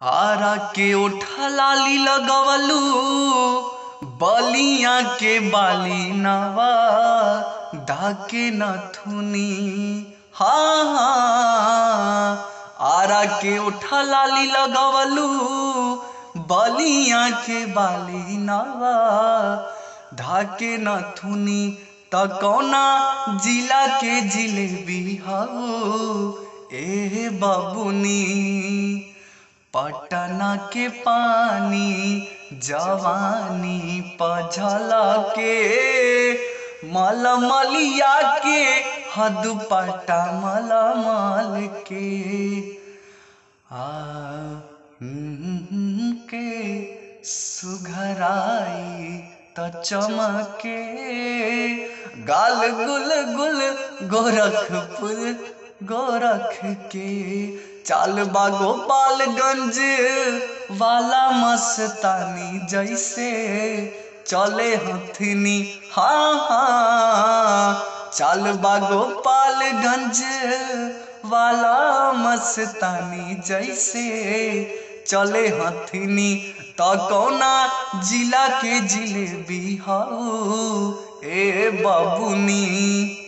आरा के ओठा लाली लगवलू, बलिया के बाली नवा धाके नथुनी। हाँ हाँ, आरा के ओठा लाली लगवलू, बलिया के बाली नवा धाके नथुनी। त कौना जिला के जिलेबी हऊ ए बबुनी। पटना के पानी जवानी पझला के, मलमलिया के हदुपट्टा मलमल के। के सुघराई त चमके, गाल गुल गुल गोरखपुर गोरख के। चाल बा गोपालगंज वाला मस्तानी जैसे चले हथनी। हाँ हाँ, चाल बा गोपालगंज वाला मस्तानी जैसे चले हथनी। त कौना जिला के जिलेबी हऊ ए बबुनी।